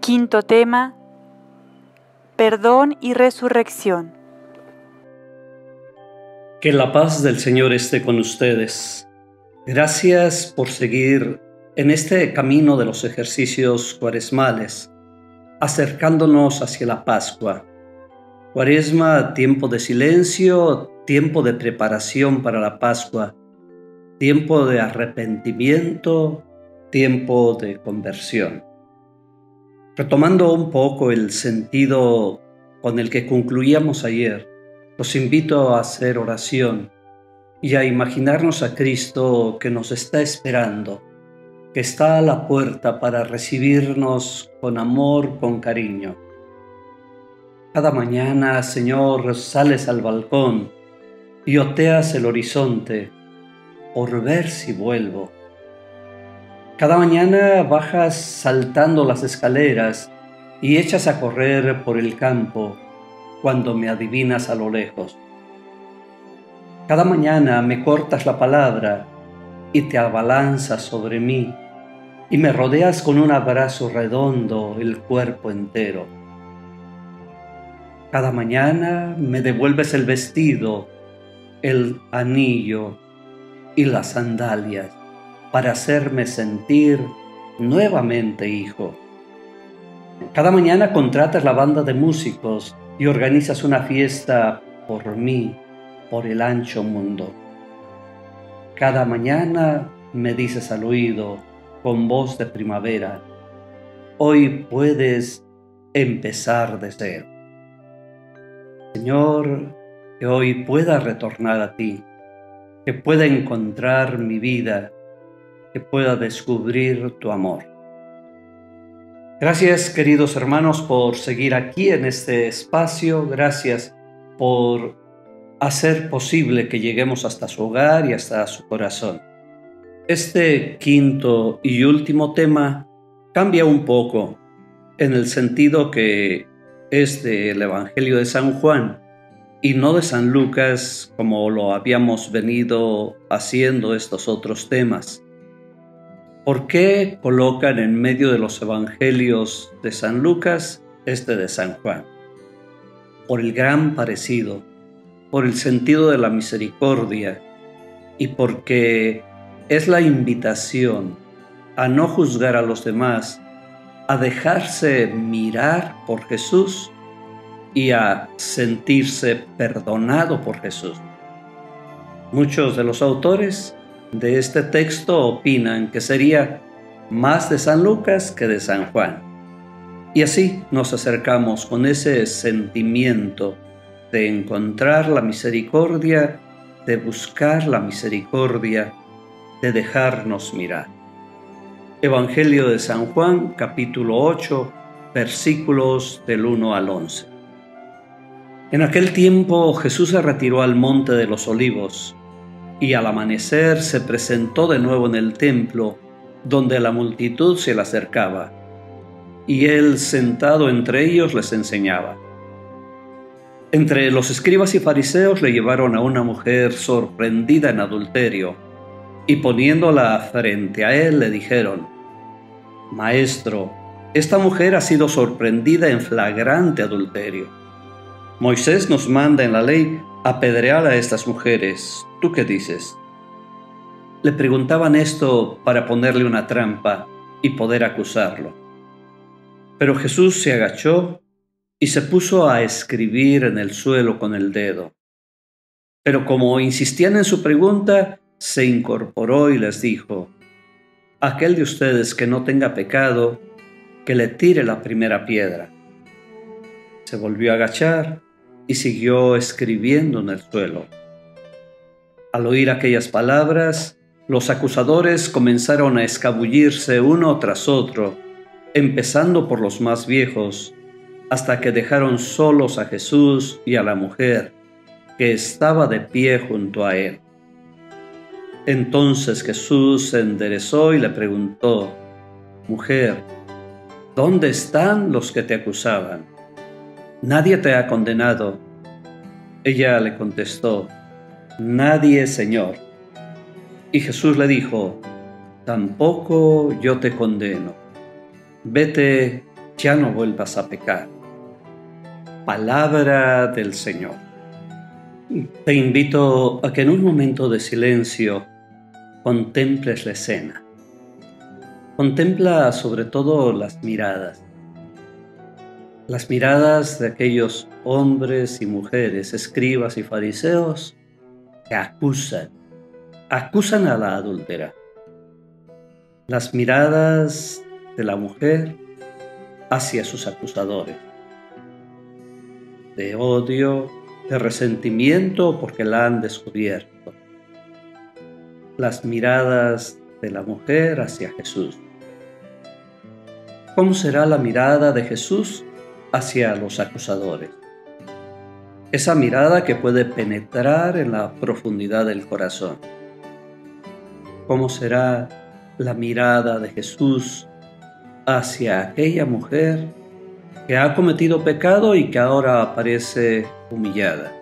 Quinto tema: perdón y resurrección. Que la paz del Señor esté con ustedes. Gracias por seguir en este camino de los ejercicios cuaresmales, acercándonos hacia la Pascua. Cuaresma, tiempo de silencio, tiempo de preparación para la Pascua, tiempo de arrepentimiento, tiempo de conversión. Retomando un poco el sentido con el que concluíamos ayer, los invito a hacer oración y a imaginarnos a Cristo que nos está esperando, que está a la puerta para recibirnos con amor, con cariño. Cada mañana, Señor, sales al balcón y oteas el horizonte por ver si vuelvo. Cada mañana bajas saltando las escaleras y echas a correr por el campo cuando me adivinas a lo lejos. Cada mañana me cortas la palabra y te abalanzas sobre mí y me rodeas con un abrazo redondo el cuerpo entero. Cada mañana me devuelves el vestido, el anillo y las sandalias para hacerme sentir nuevamente hijo. Cada mañana contratas la banda de músicos y organizas una fiesta por mí, por el ancho mundo. Cada mañana me dices al oído, con voz de primavera, hoy puedes empezar de cero. Señor, que hoy pueda retornar a ti, que pueda encontrar mi vida, que pueda descubrir tu amor. Gracias, queridos hermanos, por seguir aquí en este espacio. Gracias por hacer posible que lleguemos hasta su hogar y hasta su corazón. Este quinto y último tema cambia un poco en el sentido que es del Evangelio de San Juan y no de San Lucas, como lo habíamos venido haciendo estos otros temas. ¿Por qué colocan en medio de los evangelios de San Lucas este de San Juan? Por el gran parecido, por el sentido de la misericordia y porque es la invitación a no juzgar a los demás, a dejarse mirar por Jesús y a sentirse perdonado por Jesús. Muchos de los autores de este texto opinan que sería más de San Lucas que de San Juan. Y así nos acercamos con ese sentimiento de encontrar la misericordia, de buscar la misericordia, de dejarnos mirar. Evangelio de San Juan, capítulo 8, versículos del 1 al 11. En aquel tiempo Jesús se retiró al monte de los Olivos, y al amanecer se presentó de nuevo en el templo, donde la multitud se le acercaba, y él sentado entre ellos les enseñaba. Entre los escribas y fariseos le llevaron a una mujer sorprendida en adulterio, y poniéndola frente a él le dijeron: Maestro, esta mujer ha sido sorprendida en flagrante adulterio. Moisés nos manda en la ley apedrear a estas mujeres. ¿Tú qué dices? Le preguntaban esto para ponerle una trampa y poder acusarlo. Pero Jesús se agachó y se puso a escribir en el suelo con el dedo. Pero como insistían en su pregunta, se incorporó y les dijo: aquel de ustedes que no tenga pecado, que le tire la primera piedra. Se volvió a agachar y siguió escribiendo en el suelo. Al oír aquellas palabras, los acusadores comenzaron a escabullirse uno tras otro, empezando por los más viejos, hasta que dejaron solos a Jesús y a la mujer, que estaba de pie junto a él. Entonces Jesús se enderezó y le preguntó: Mujer, ¿dónde están los que te acusaban? ¿Nadie te ha condenado? Ella le contestó: Nadie, Señor. Y Jesús le dijo: Tampoco yo te condeno. Vete ya no vuelvas a pecar. Palabra del Señor. Te invito a que en un momento de silencio contemples la escena. Contempla sobre todo las miradas de aquellos hombres y mujeres, escribas y fariseos, que acusan a la adúltera. Las miradas de la mujer hacia sus acusadores, de odio, de resentimiento porque la han descubierto. Las miradas de la mujer hacia Jesús. ¿Cómo será la mirada de Jesús hacia los acusadores? Esa mirada que puede penetrar en la profundidad del corazón. ¿Cómo será la mirada de Jesús hacia aquella mujer que ha cometido pecado y que ahora aparece humillada?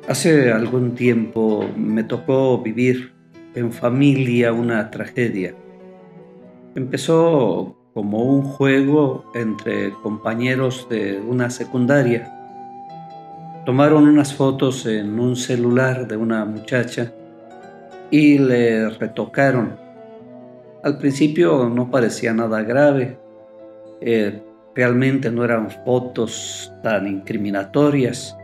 Hace algún tiempo me tocó vivir en familia una tragedia. Empezó como un juego entre compañeros de una secundaria. Tomaron unas fotos en un celular de una muchacha y le retocaron. Al principio no parecía nada grave. Realmente no eran fotos tan incriminatorias,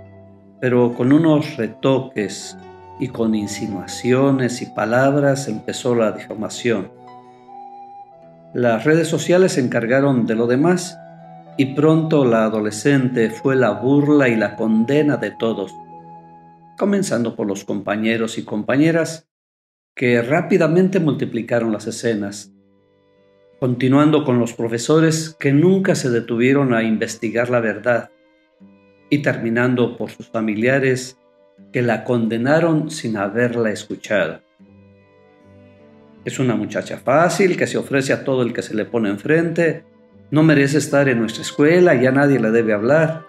pero con unos retoques y con insinuaciones y palabras empezó la difamación. Las redes sociales se encargaron de lo demás y pronto la adolescente fue la burla y la condena de todos, comenzando por los compañeros y compañeras que rápidamente multiplicaron las escenas, continuando con los profesores que nunca se detuvieron a investigar la verdad y terminando por sus familiares que la condenaron sin haberla escuchado. Es una muchacha fácil que se ofrece a todo el que se le pone enfrente, no merece estar en nuestra escuela y ya nadie le debe hablar.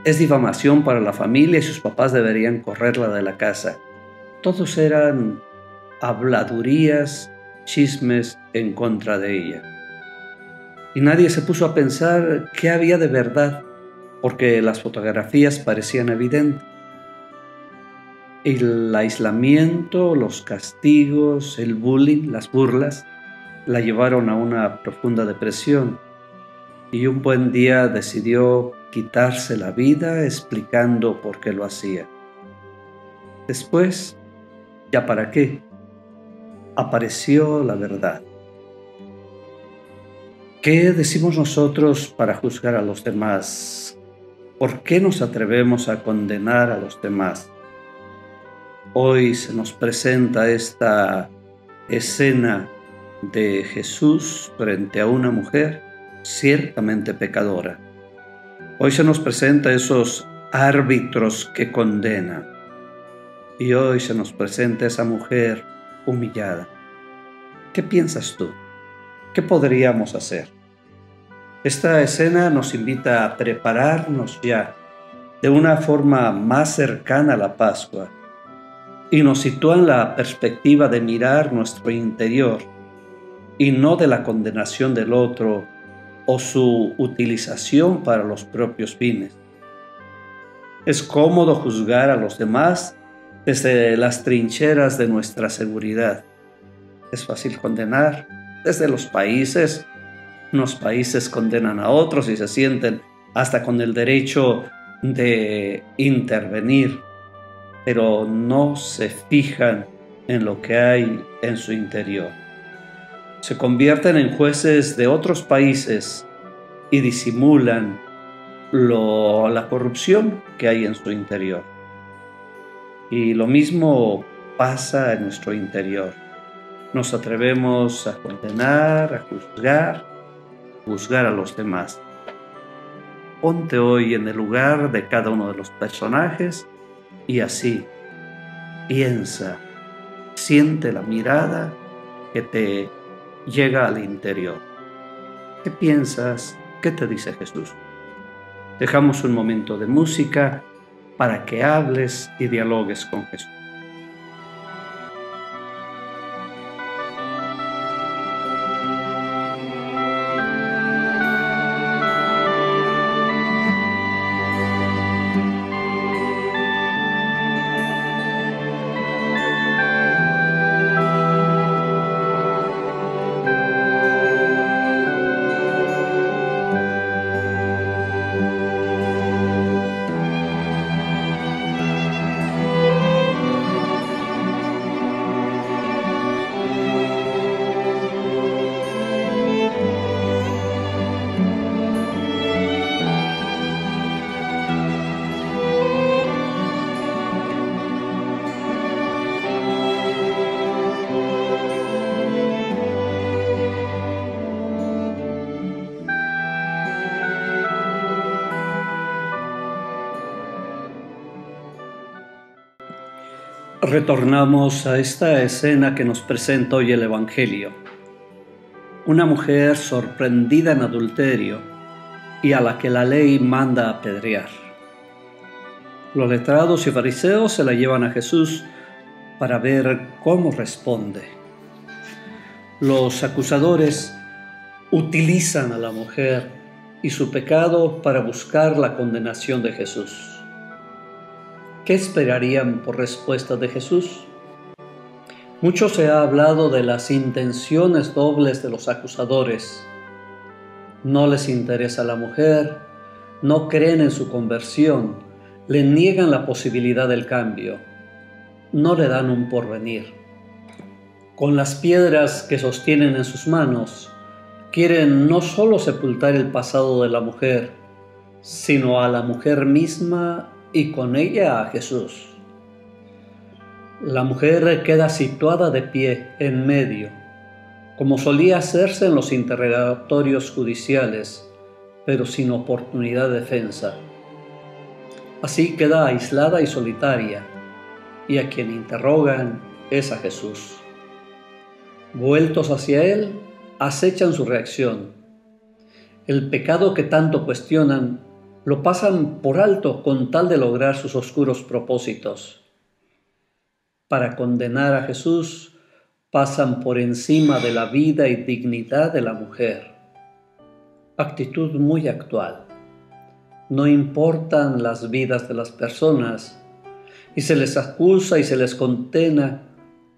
Es difamación para la familia y sus papás deberían correrla de la casa. Todos eran habladurías, chismes en contra de ella. Y nadie se puso a pensar qué había de verdad, porque las fotografías parecían evidentes. El aislamiento, los castigos, el bullying, las burlas, la llevaron a una profunda depresión y un buen día decidió quitarse la vida explicando por qué lo hacía. Después, ¿ya para qué? Apareció la verdad. ¿Qué decimos nosotros para juzgar a los demás? ¿Por qué nos atrevemos a condenar a los demás? Hoy se nos presenta esta escena de Jesús frente a una mujer ciertamente pecadora. Hoy se nos presenta esos árbitros que condenan. Y hoy se nos presenta esa mujer humillada. ¿Qué piensas tú? ¿Qué podríamos hacer? Esta escena nos invita a prepararnos ya de una forma más cercana a la Pascua y nos sitúa en la perspectiva de mirar nuestro interior y no de la condenación del otro o su utilización para los propios fines. Es cómodo juzgar a los demás desde las trincheras de nuestra seguridad. Es fácil condenar desde los países. Unos países condenan a otros y se sienten hasta con el derecho de intervenir, pero no se fijan en lo que hay en su interior. Se convierten en jueces de otros países y disimulan la corrupción que hay en su interior. Y lo mismo pasa en nuestro interior. Nos atrevemos a condenar, a juzgar a los demás. Ponte hoy en el lugar de cada uno de los personajes y así piensa, siente la mirada que te llega al interior. ¿Qué piensas? ¿Qué te dice Jesús? Dejamos un momento de música para que hables y dialogues con Jesús. Retornamos a esta escena que nos presenta hoy el Evangelio. Una mujer sorprendida en adulterio y a la que la ley manda apedrear. Los letrados y fariseos se la llevan a Jesús para ver cómo responde. Los acusadores utilizan a la mujer y su pecado para buscar la condenación de Jesús. ¿Qué esperarían por respuesta de Jesús? Mucho se ha hablado de las intenciones dobles de los acusadores. No les interesa la mujer, no creen en su conversión, le niegan la posibilidad del cambio, no le dan un porvenir. Con las piedras que sostienen en sus manos, quieren no solo sepultar el pasado de la mujer, sino a la mujer misma y con ella a Jesús. La mujer queda situada de pie en medio, como solía hacerse en los interrogatorios judiciales, pero sin oportunidad de defensa. Así queda aislada y solitaria, y a quien interrogan es a Jesús. Vueltos hacia él, acechan su reacción. El pecado que tanto cuestionan lo pasan por alto con tal de lograr sus oscuros propósitos. Para condenar a Jesús, pasan por encima de la vida y dignidad de la mujer. Actitud muy actual. No importan las vidas de las personas y se les acusa y se les condena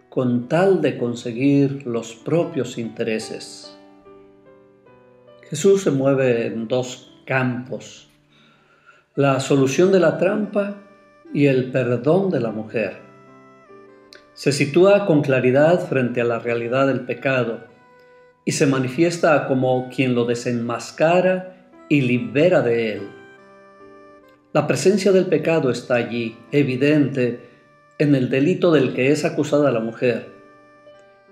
con tal de conseguir los propios intereses. Jesús se mueve en dos campos: la solución de la trampa y el perdón de la mujer. Se sitúa con claridad frente a la realidad del pecado y se manifiesta como quien lo desenmascara y libera de él. La presencia del pecado está allí, evidente, en el delito del que es acusada la mujer,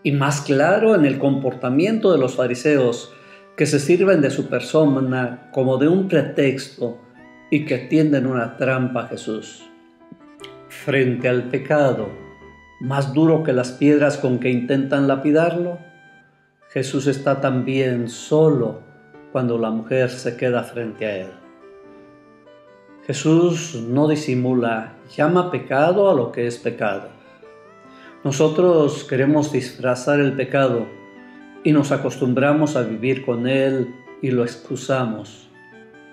y más claro en el comportamiento de los fariseos, que se sirven de su persona como de un pretexto y que tienden una trampa a Jesús. Frente al pecado, más duro que las piedras con que intentan lapidarlo, Jesús está también solo cuando la mujer se queda frente a él. Jesús no disimula, llama pecado a lo que es pecado. Nosotros queremos disfrazar el pecado y nos acostumbramos a vivir con él y lo excusamos.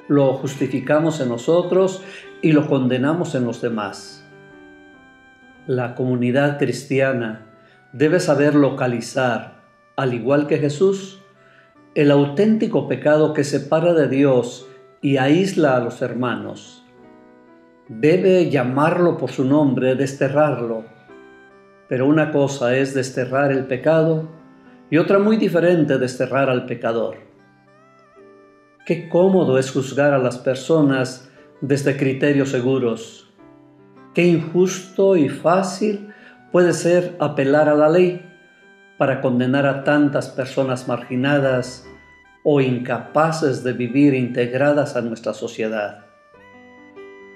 Lo justificamos en nosotros y lo condenamos en los demás. La comunidad cristiana debe saber localizar, al igual que Jesús, el auténtico pecado que separa de Dios y aísla a los hermanos. Debe llamarlo por su nombre, desterrarlo. Pero una cosa es desterrar el pecado y otra muy diferente, desterrar al pecador. Qué cómodo es juzgar a las personas desde criterios seguros. Qué injusto y fácil puede ser apelar a la ley para condenar a tantas personas marginadas o incapaces de vivir integradas a nuestra sociedad.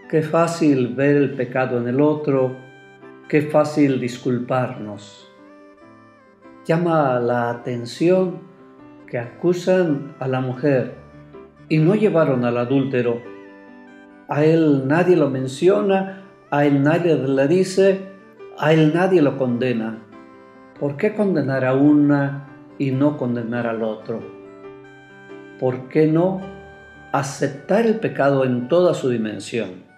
Qué fácil ver el pecado en el otro, qué fácil disculparnos. Llama la atención que acusan a la mujer y no llevaron al adúltero. A él nadie lo menciona, a él nadie le dice, a él nadie lo condena. ¿Por qué condenar a una y no condenar al otro? ¿Por qué no aceptar el pecado en toda su dimensión?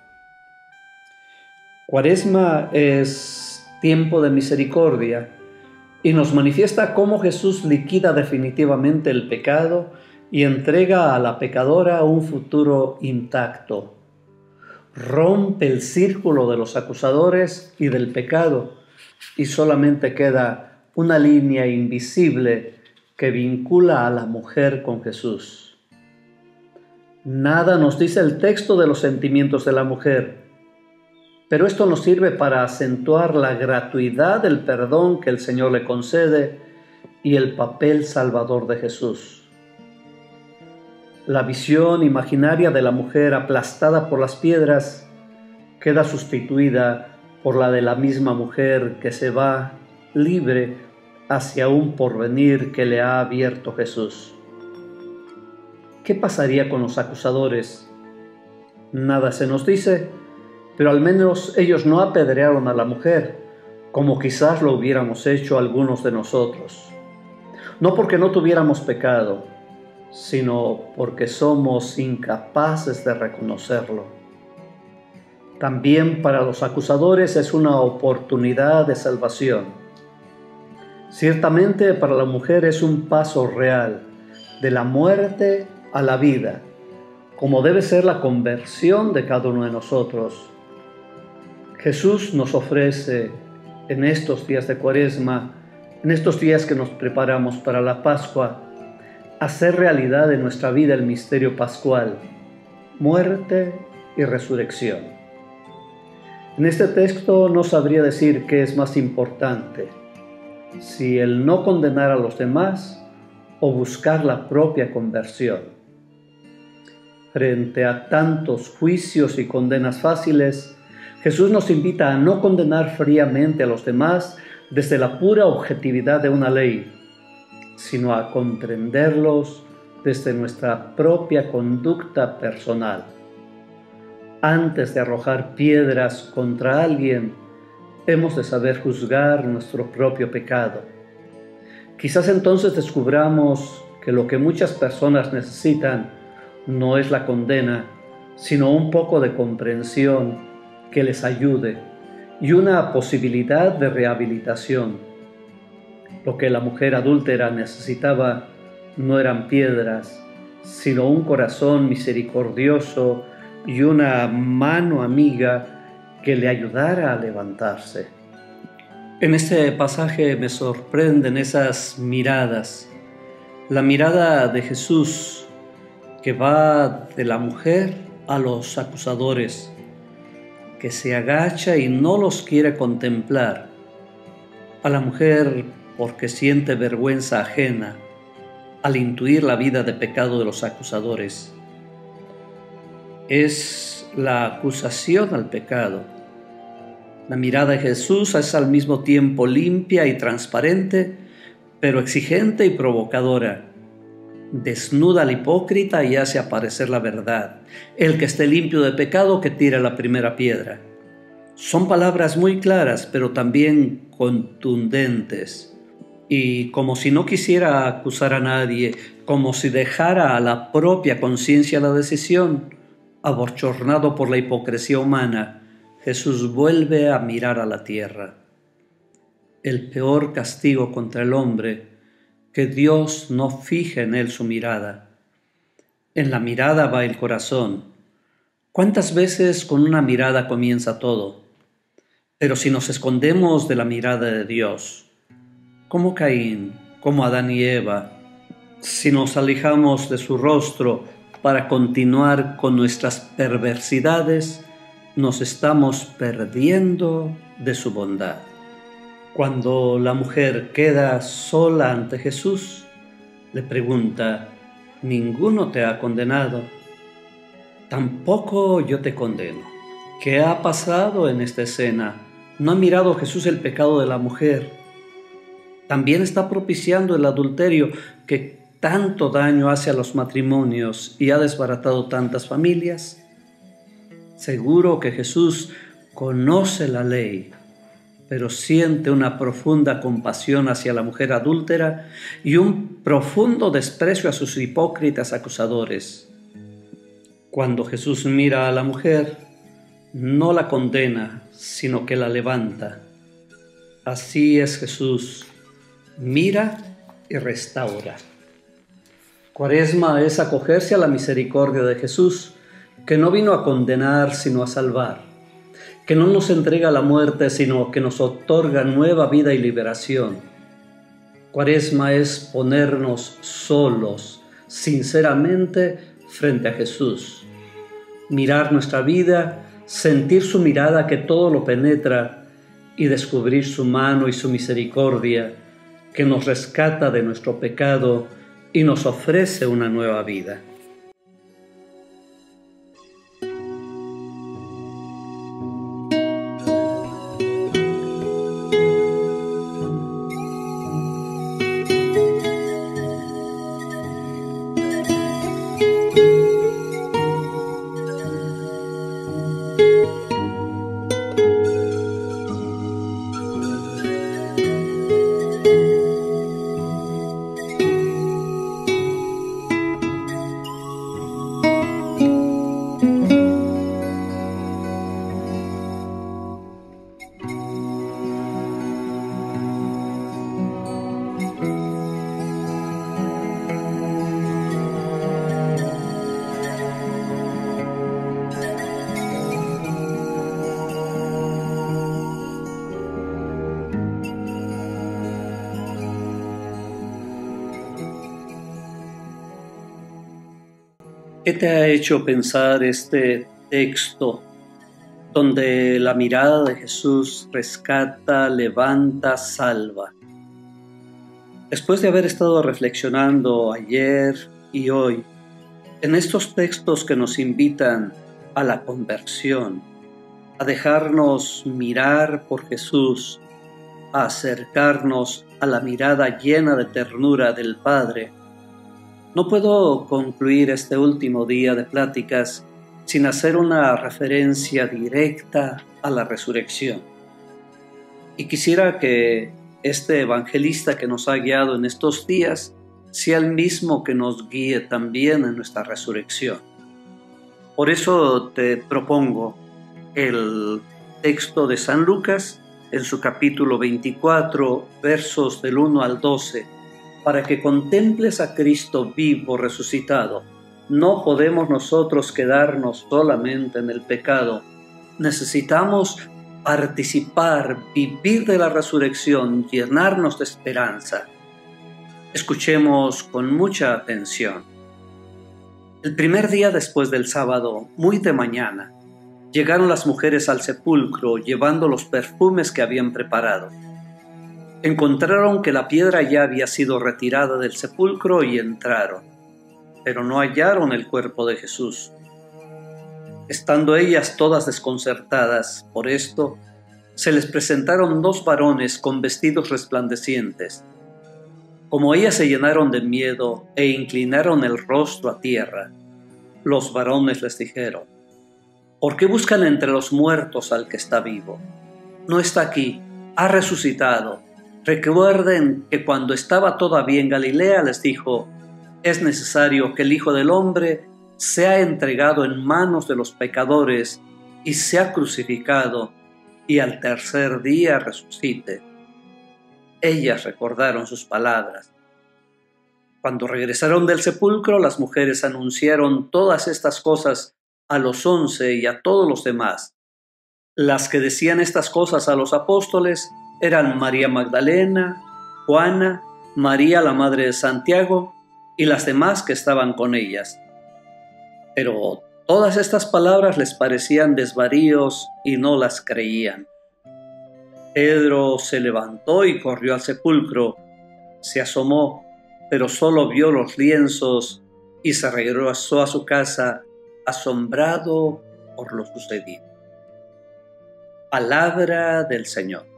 Cuaresma es tiempo de misericordia y nos manifiesta cómo Jesús liquida definitivamente el pecado y entrega a la pecadora un futuro intacto. Rompe el círculo de los acusadores y del pecado y solamente queda una línea invisible que vincula a la mujer con Jesús. Nada nos dice el texto de los sentimientos de la mujer, pero esto nos sirve para acentuar la gratuidad del perdón que el Señor le concede y el papel salvador de Jesús. La visión imaginaria de la mujer aplastada por las piedras queda sustituida por la de la misma mujer que se va libre hacia un porvenir que le ha abierto Jesús. ¿Qué pasaría con los acusadores? Nada se nos dice, pero al menos ellos no apedrearon a la mujer, como quizás lo hubiéramos hecho algunos de nosotros. No porque no tuviéramos pecado, sino porque somos incapaces de reconocerlo. También para los acusadores es una oportunidad de salvación. Ciertamente para la mujer es un paso real, de la muerte a la vida, como debe ser la conversión de cada uno de nosotros. Jesús nos ofrece en estos días de Cuaresma, en estos días que nos preparamos para la Pascua, hacer realidad en nuestra vida el misterio pascual, muerte y resurrección. En este texto no sabría decir qué es más importante, si el no condenar a los demás o buscar la propia conversión. Frente a tantos juicios y condenas fáciles, Jesús nos invita a no condenar fríamente a los demás desde la pura objetividad de una ley, sino a comprenderlos desde nuestra propia conducta personal. Antes de arrojar piedras contra alguien, hemos de saber juzgar nuestro propio pecado. Quizás entonces descubramos que lo que muchas personas necesitan no es la condena, sino un poco de comprensión que les ayude y una posibilidad de rehabilitación. Lo que la mujer adúltera necesitaba no eran piedras, sino un corazón misericordioso y una mano amiga que le ayudara a levantarse. En este pasaje me sorprenden esas miradas. La mirada de Jesús que va de la mujer a los acusadores, que se agacha y no los quiere contemplar. A la mujer porque siente vergüenza ajena al intuir la vida de pecado de los acusadores. Es la acusación al pecado. La mirada de Jesús es al mismo tiempo limpia y transparente, pero exigente y provocadora. Desnuda al hipócrita y hace aparecer la verdad. El que esté limpio de pecado, que tire la primera piedra. Son palabras muy claras, pero también contundentes. Y como si no quisiera acusar a nadie, como si dejara a la propia conciencia la decisión, abochornado por la hipocresía humana, Jesús vuelve a mirar a la tierra. El peor castigo contra el hombre, que Dios no fije en él su mirada. En la mirada va el corazón. ¿Cuántas veces con una mirada comienza todo? Pero si nos escondemos de la mirada de Dios, como Caín, como Adán y Eva, si nos alejamos de su rostro para continuar con nuestras perversidades, nos estamos perdiendo de su bondad. Cuando la mujer queda sola ante Jesús, le pregunta: ¿ninguno te ha condenado? Tampoco yo te condeno. ¿Qué ha pasado en esta escena? ¿No ha mirado Jesús el pecado de la mujer? También está propiciando el adulterio que tanto daño hace a los matrimonios y ha desbaratado tantas familias. Seguro que Jesús conoce la ley, pero siente una profunda compasión hacia la mujer adúltera y un profundo desprecio a sus hipócritas acusadores. Cuando Jesús mira a la mujer, no la condena, sino que la levanta. Así es Jesús, mira y restaura. Cuaresma es acogerse a la misericordia de Jesús, que no vino a condenar, sino a salvar, que no nos entrega la muerte, sino que nos otorga nueva vida y liberación. Cuaresma es ponernos solos, sinceramente, frente a Jesús. Mirar nuestra vida, sentir su mirada que todo lo penetra y descubrir su mano y su misericordia que nos rescata de nuestro pecado y nos ofrece una nueva vida. ¿Qué te ha hecho pensar este texto donde la mirada de Jesús rescata, levanta, salva? Después de haber estado reflexionando ayer y hoy en estos textos que nos invitan a la conversión, a dejarnos mirar por Jesús, a acercarnos a la mirada llena de ternura del Padre, no puedo concluir este último día de pláticas sin hacer una referencia directa a la resurrección. Y quisiera que este evangelista que nos ha guiado en estos días sea el mismo que nos guíe también en nuestra resurrección. Por eso te propongo el texto de San Lucas en su capítulo 24, versos del 1 al 12, para que contemples a Cristo vivo, resucitado. No podemos nosotros quedarnos solamente en el pecado. Necesitamos participar, vivir de la resurrección, llenarnos de esperanza. Escuchemos con mucha atención. El primer día después del sábado, muy de mañana, llegaron las mujeres al sepulcro llevando los perfumes que habían preparado. Encontraron que la piedra ya había sido retirada del sepulcro y entraron, pero no hallaron el cuerpo de Jesús. Estando ellas todas desconcertadas por esto, se les presentaron dos varones con vestidos resplandecientes. Como ellas se llenaron de miedo e inclinaron el rostro a tierra, los varones les dijeron: ¿por qué buscan entre los muertos al que está vivo? No está aquí, ha resucitado. Recuerden que cuando estaba todavía en Galilea les dijo: es necesario que el Hijo del Hombre sea entregado en manos de los pecadores y sea crucificado, y al tercer día resucite. Ellas recordaron sus palabras. Cuando regresaron del sepulcro, las mujeres anunciaron todas estas cosas a los 11 y a todos los demás. Las que decían estas cosas a los apóstoles eran María Magdalena, Juana, María la madre de Santiago y las demás que estaban con ellas. Pero todas estas palabras les parecían desvaríos y no las creían. Pedro se levantó y corrió al sepulcro. Se asomó, pero solo vio los lienzos y se regresó a su casa asombrado por lo sucedido. Palabra del Señor.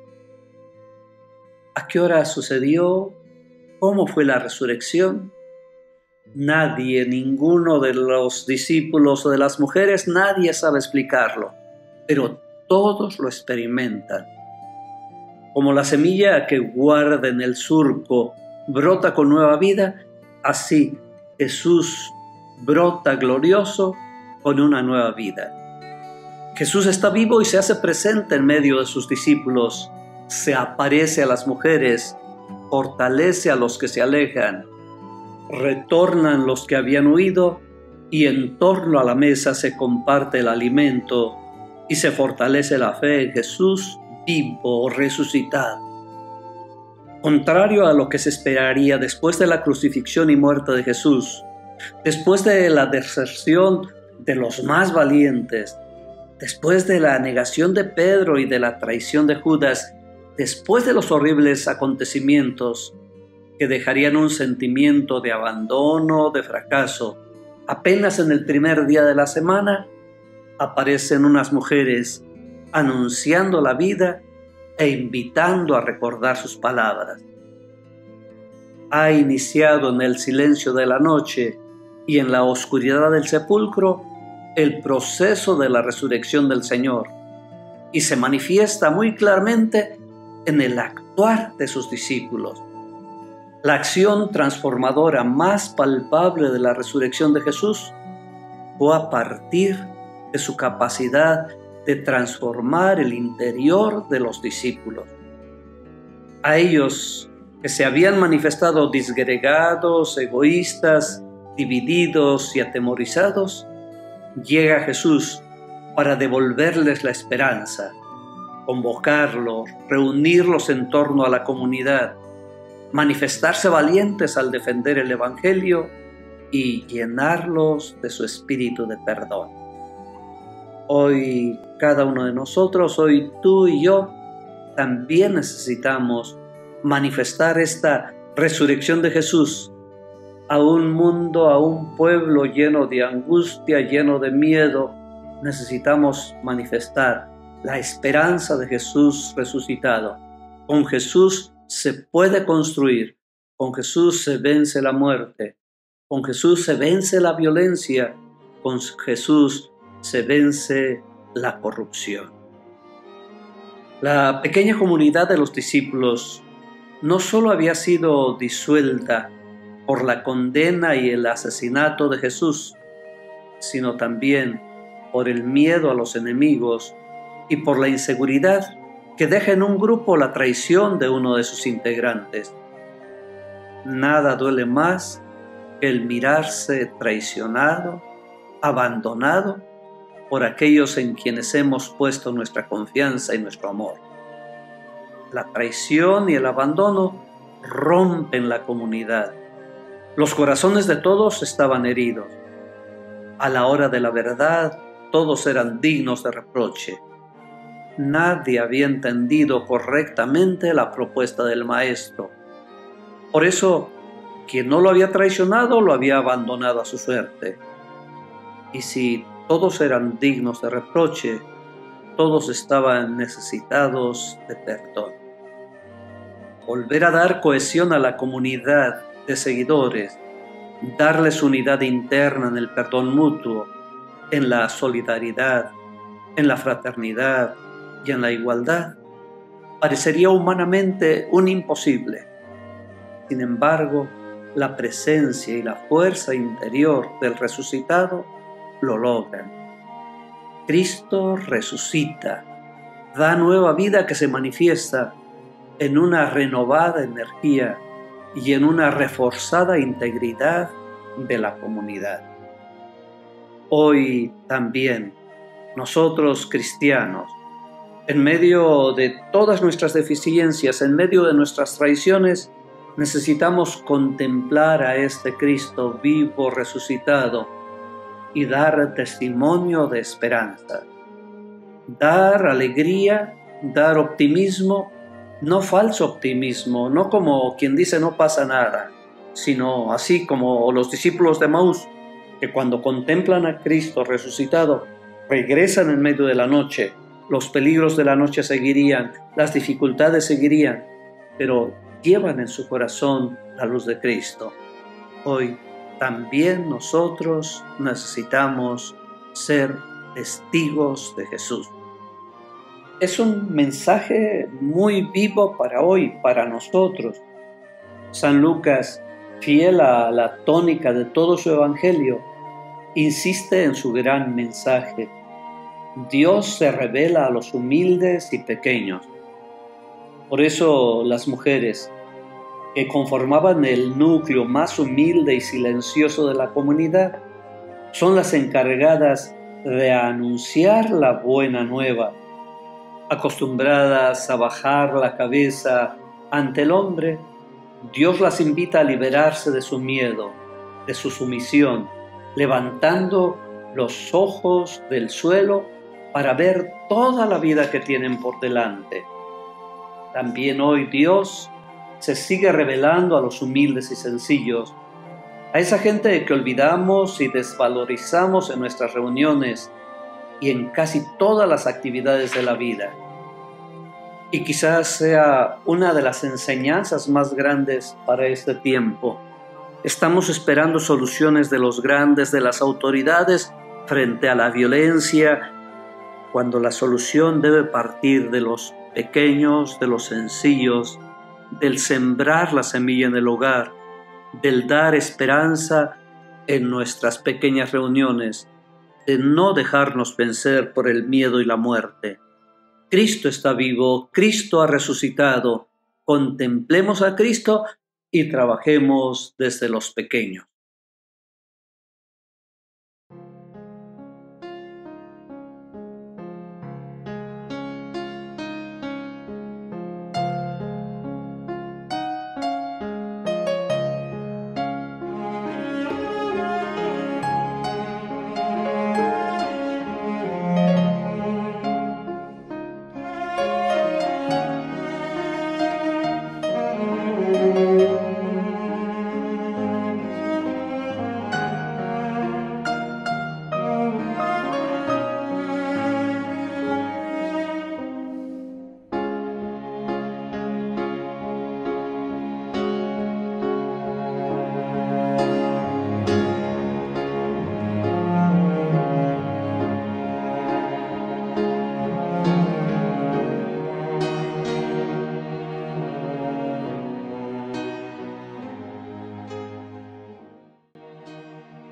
¿A qué hora sucedió? ¿Cómo fue la resurrección? Nadie, ninguno de los discípulos o de las mujeres, nadie sabe explicarlo, pero todos lo experimentan. Como la semilla que guarda en el surco brota con nueva vida, así Jesús brota glorioso con una nueva vida. Jesús está vivo y se hace presente en medio de sus discípulos, se aparece a las mujeres, fortalece a los que se alejan, retornan los que habían huido y en torno a la mesa se comparte el alimento y se fortalece la fe en Jesús vivo, resucitado. Contrario a lo que se esperaría después de la crucifixión y muerte de Jesús, después de la deserción de los más valientes, después de la negación de Pedro y de la traición de Judas, después de los horribles acontecimientos que dejarían un sentimiento de abandono, de fracaso, apenas en el primer día de la semana, aparecen unas mujeres anunciando la vida e invitando a recordar sus palabras. Ha iniciado en el silencio de la noche y en la oscuridad del sepulcro el proceso de la resurrección del Señor y se manifiesta muy claramente en el actuar de sus discípulos. La acción transformadora más palpable de la resurrección de Jesús fue a partir de su capacidad de transformar el interior de los discípulos. A ellos que se habían manifestado disgregados, egoístas, divididos y atemorizados, llega Jesús para devolverles la esperanza, convocarlos, reunirlos en torno a la comunidad, manifestarse valientes al defender el Evangelio y llenarlos de su espíritu de perdón. Hoy cada uno de nosotros, hoy tú y yo, también necesitamos manifestar esta resurrección de Jesús a un mundo, a un pueblo lleno de angustia, lleno de miedo. Necesitamos manifestar la esperanza de Jesús resucitado. Con Jesús se puede construir, con Jesús se vence la muerte, con Jesús se vence la violencia, con Jesús se vence la corrupción. La pequeña comunidad de los discípulos no solo había sido disuelta por la condena y el asesinato de Jesús, sino también por el miedo a los enemigos y por la inseguridad que deja en un grupo la traición de uno de sus integrantes. Nada duele más que el mirarse traicionado, abandonado por aquellos en quienes hemos puesto nuestra confianza y nuestro amor. La traición y el abandono rompen la comunidad. Los corazones de todos estaban heridos. A la hora de la verdad, todos eran dignos de reproche. Nadie había entendido correctamente la propuesta del Maestro. Por eso, quien no lo había traicionado, lo había abandonado a su suerte. Y si todos eran dignos de reproche, todos estaban necesitados de perdón. Volver a dar cohesión a la comunidad de seguidores, darles unidad interna en el perdón mutuo, en la solidaridad, en la fraternidad y en la igualdad, parecería humanamente un imposible. Sin embargo, la presencia y la fuerza interior del resucitado lo logran. Cristo resucita, da nueva vida que se manifiesta en una renovada energía y en una reforzada integridad de la comunidad. Hoy también nosotros cristianos, en medio de todas nuestras deficiencias, en medio de nuestras traiciones, necesitamos contemplar a este Cristo vivo, resucitado, y dar testimonio de esperanza, dar alegría, dar optimismo, no falso optimismo, no como quien dice no pasa nada, sino así como los discípulos de Emaús, que cuando contemplan a Cristo resucitado, regresan en medio de la noche. Los peligros de la noche seguirían, las dificultades seguirían, pero llevan en su corazón la luz de Cristo. Hoy también nosotros necesitamos ser testigos de Jesús. Es un mensaje muy vivo para hoy, para nosotros. San Lucas, fiel a la tónica de todo su evangelio, insiste en su gran mensaje. Dios se revela a los humildes y pequeños. Por eso las mujeres, que conformaban el núcleo más humilde y silencioso de la comunidad, son las encargadas de anunciar la buena nueva. Acostumbradas a bajar la cabeza ante el hombre, Dios las invita a liberarse de su miedo, de su sumisión, levantando los ojos del suelo para ver toda la vida que tienen por delante. También hoy Dios se sigue revelando a los humildes y sencillos, a esa gente que olvidamos y desvalorizamos en nuestras reuniones y en casi todas las actividades de la vida. Y quizás sea una de las enseñanzas más grandes para este tiempo. Estamos esperando soluciones de los grandes, de las autoridades, frente a la violencia, cuando la solución debe partir de los pequeños, de los sencillos, del sembrar la semilla en el hogar, del dar esperanza en nuestras pequeñas reuniones, de no dejarnos vencer por el miedo y la muerte. Cristo está vivo, Cristo ha resucitado. Contemplemos a Cristo y trabajemos desde los pequeños.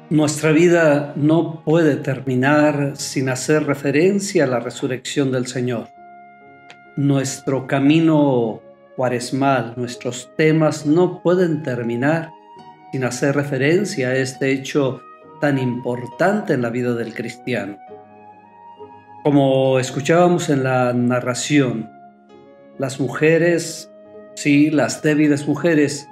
Nuestra vida no puede terminar sin hacer referencia a la resurrección del Señor. Nuestro camino cuaresmal, nuestros temas no pueden terminar sin hacer referencia a este hecho tan importante en la vida del cristiano. Como escuchábamos en la narración, las mujeres, sí, las débiles mujeres,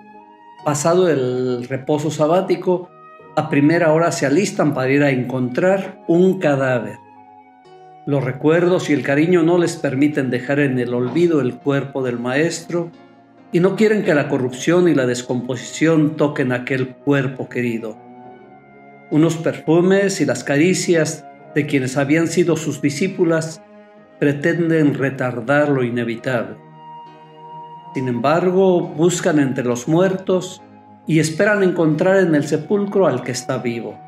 pasado el reposo sabático, a primera hora se alistan para ir a encontrar un cadáver. Los recuerdos y el cariño no les permiten dejar en el olvido el cuerpo del Maestro y no quieren que la corrupción y la descomposición toquen aquel cuerpo querido. Unos perfumes y las caricias de quienes habían sido sus discípulas pretenden retardar lo inevitable. Sin embargo, buscan entre los muertos y esperan encontrar en el sepulcro al que está vivo.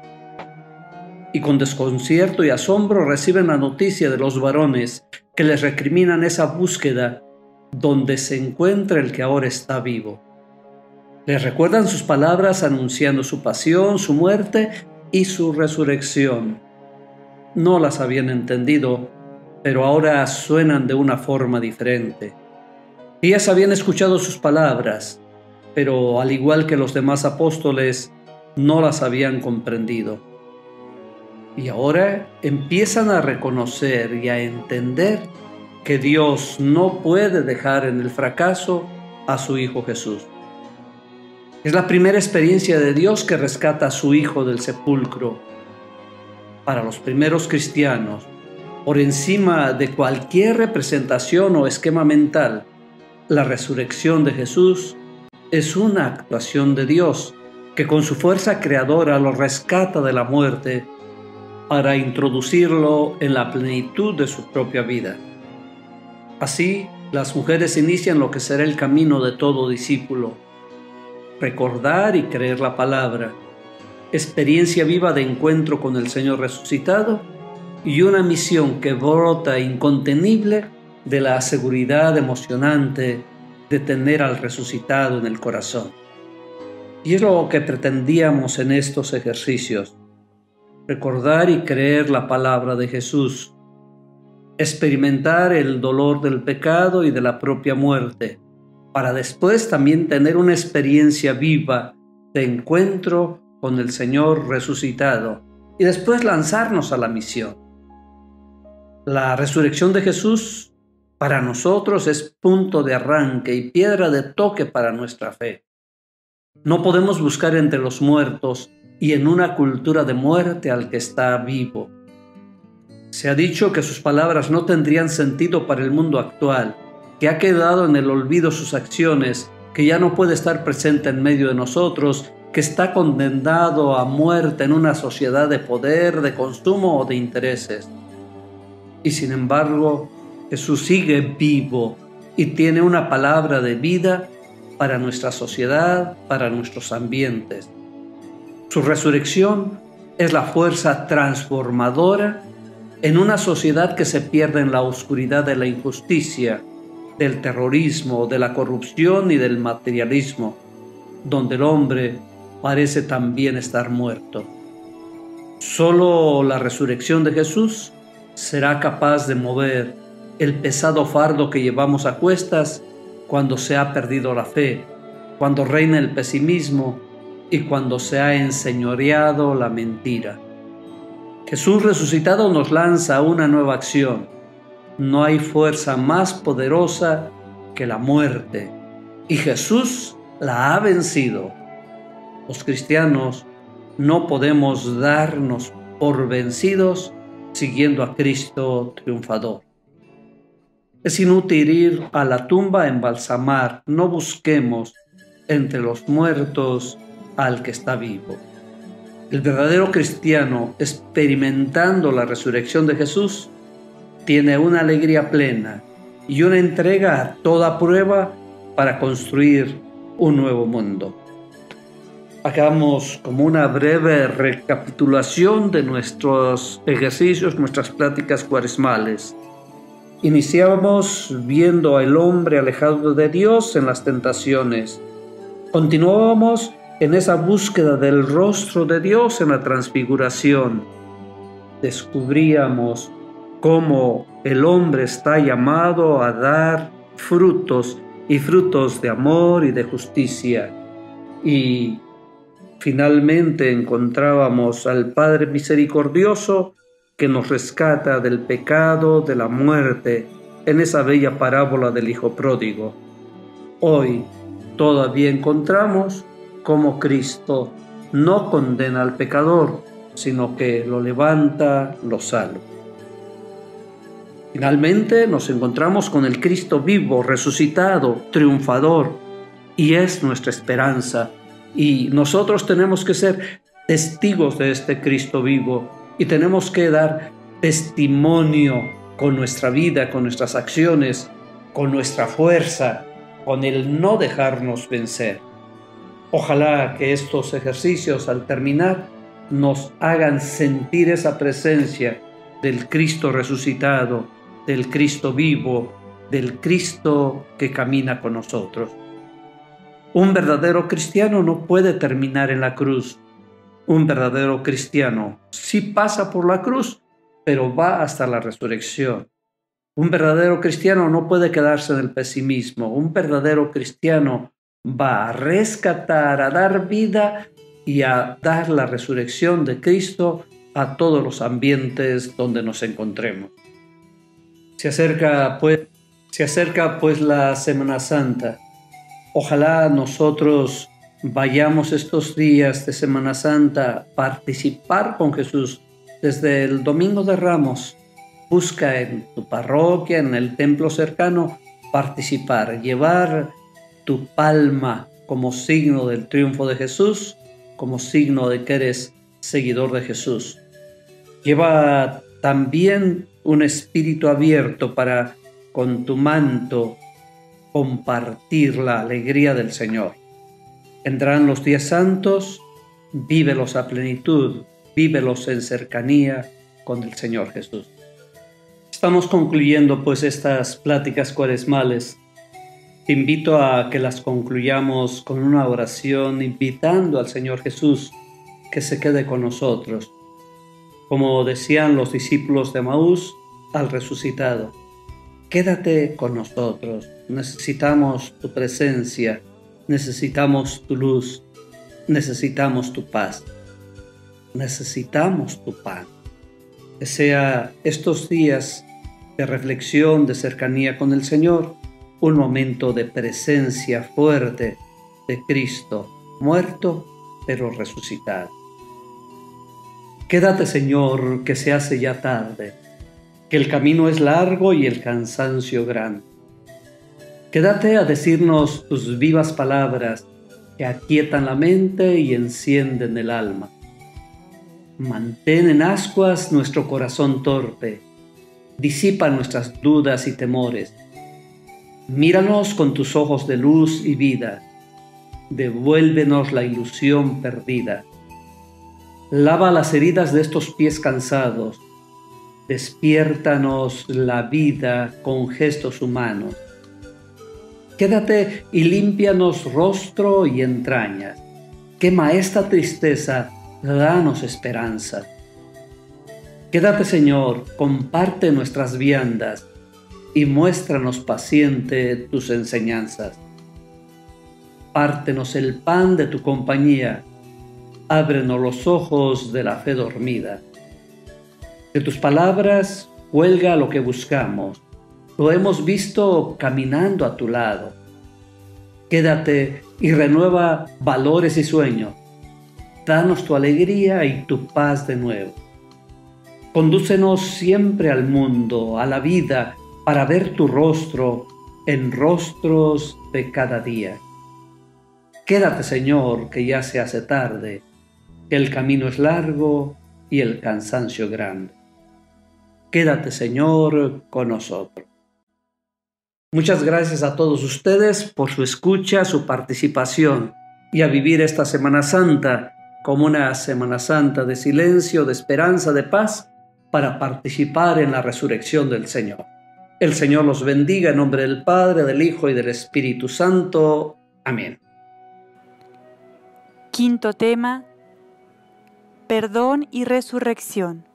Y con desconcierto y asombro reciben la noticia de los varones que les recriminan esa búsqueda donde se encuentra el que ahora está vivo. Les recuerdan sus palabras anunciando su pasión, su muerte y su resurrección. No las habían entendido, pero ahora suenan de una forma diferente. Ellas habían escuchado sus palabras, pero al igual que los demás apóstoles, no las habían comprendido. Y ahora empiezan a reconocer y a entender que Dios no puede dejar en el fracaso a su Hijo Jesús. Es la primera experiencia de Dios que rescata a su Hijo del sepulcro. Para los primeros cristianos, por encima de cualquier representación o esquema mental, la resurrección de Jesús es una actuación de Dios que con su fuerza creadora lo rescata de la muerte para introducirlo en la plenitud de su propia vida. Así, las mujeres inician lo que será el camino de todo discípulo: recordar y creer la palabra, experiencia viva de encuentro con el Señor resucitado y una misión que brota incontenible de la seguridad emocionante de tener al resucitado en el corazón. Y es lo que pretendíamos en estos ejercicios: recordar y creer la palabra de Jesús, experimentar el dolor del pecado y de la propia muerte, para después también tener una experiencia viva de encuentro con el Señor resucitado y después lanzarnos a la misión. La resurrección de Jesús para nosotros es punto de arranque y piedra de toque para nuestra fe. No podemos buscar entre los muertos y en una cultura de muerte al que está vivo. Se ha dicho que sus palabras no tendrían sentido para el mundo actual, que ha quedado en el olvido sus acciones, que ya no puede estar presente en medio de nosotros, que está condenado a muerte en una sociedad de poder, de consumo o de intereses. Y sin embargo, Jesús sigue vivo y tiene una palabra de vida para nuestra sociedad, para nuestros ambientes. Su resurrección es la fuerza transformadora en una sociedad que se pierde en la oscuridad de la injusticia, del terrorismo, de la corrupción y del materialismo, donde el hombre parece también estar muerto. Solo la resurrección de Jesús será capaz de mover el pesado fardo que llevamos a cuestas cuando se ha perdido la fe, cuando reina el pesimismo y cuando se ha enseñoreado la mentira. Jesús resucitado nos lanza una nueva acción. No hay fuerza más poderosa que la muerte, y Jesús la ha vencido. Los cristianos no podemos darnos por vencidos siguiendo a Cristo triunfador. Es inútil ir a la tumba a embalsamar, no busquemos entre los muertos al que está vivo. El verdadero cristiano, experimentando la resurrección de Jesús, tiene una alegría plena y una entrega a toda prueba para construir un nuevo mundo. Hagamos como una breve recapitulación de nuestros ejercicios, nuestras pláticas cuaresmales. Iniciábamos viendo al hombre alejado de Dios en las tentaciones. Continuábamos en esa búsqueda del rostro de Dios en la transfiguración, descubríamos cómo el hombre está llamado a dar frutos y frutos de amor y de justicia. Y finalmente encontrábamos al Padre misericordioso que nos rescata del pecado, de la muerte, en esa bella parábola del Hijo Pródigo. Hoy todavía encontramos cómo Cristo no condena al pecador, sino que lo levanta, lo salva. Finalmente nos encontramos con el Cristo vivo, resucitado, triunfador, y es nuestra esperanza. Y nosotros tenemos que ser testigos de este Cristo vivo y tenemos que dar testimonio con nuestra vida, con nuestras acciones, con nuestra fuerza, con el no dejarnos vencer. Ojalá que estos ejercicios al terminar nos hagan sentir esa presencia del Cristo resucitado, del Cristo vivo, del Cristo que camina con nosotros. Un verdadero cristiano no puede terminar en la cruz. Un verdadero cristiano sí pasa por la cruz, pero va hasta la resurrección. Un verdadero cristiano no puede quedarse en el pesimismo. Un verdadero cristiano va a rescatar, a dar vida y a dar la resurrección de Cristo a todos los ambientes donde nos encontremos. Se acerca pues la Semana Santa. Ojalá nosotros vayamos estos días de Semana Santa a participar con Jesús desde el Domingo de Ramos. Busca en tu parroquia, en el templo cercano, participar, llevar tu palma como signo del triunfo de Jesús, como signo de que eres seguidor de Jesús. Lleva también un espíritu abierto para, con tu manto, compartir la alegría del Señor. Vendrán los días santos, vívelos a plenitud, vívelos en cercanía con el Señor Jesús. Estamos concluyendo pues estas pláticas cuaresmales. Te invito a que las concluyamos con una oración invitando al Señor Jesús que se quede con nosotros. Como decían los discípulos de Emaús al resucitado, quédate con nosotros, necesitamos tu presencia, necesitamos tu luz, necesitamos tu paz, necesitamos tu pan. Que sea estos días de reflexión, de cercanía con el Señor, un momento de presencia fuerte de Cristo, muerto pero resucitado. Quédate, Señor, que se hace ya tarde, que el camino es largo y el cansancio grande. Quédate a decirnos tus vivas palabras que aquietan la mente y encienden el alma. Mantén en ascuas nuestro corazón torpe, disipa nuestras dudas y temores. Míranos con tus ojos de luz y vida, devuélvenos la ilusión perdida. Lava las heridas de estos pies cansados, despiértanos la vida con gestos humanos. Quédate y límpianos rostro y entrañas. Quema esta tristeza, danos esperanza. Quédate, Señor, comparte nuestras viandas y muéstranos paciente tus enseñanzas. Pártenos el pan de tu compañía, ábrenos los ojos de la fe dormida. De tus palabras cuelga lo que buscamos, lo hemos visto caminando a tu lado. Quédate y renueva valores y sueños. Danos tu alegría y tu paz de nuevo. Condúcenos siempre al mundo, a la vida, para ver tu rostro en rostros de cada día. Quédate, Señor, que ya se hace tarde, que el camino es largo y el cansancio grande. Quédate, Señor, con nosotros. Muchas gracias a todos ustedes por su escucha, su participación y a vivir esta Semana Santa como una Semana Santa de silencio, de esperanza, de paz, para participar en la resurrección del Señor. El Señor los bendiga en nombre del Padre, del Hijo y del Espíritu Santo. Amén. Quinto tema: perdón y resurrección.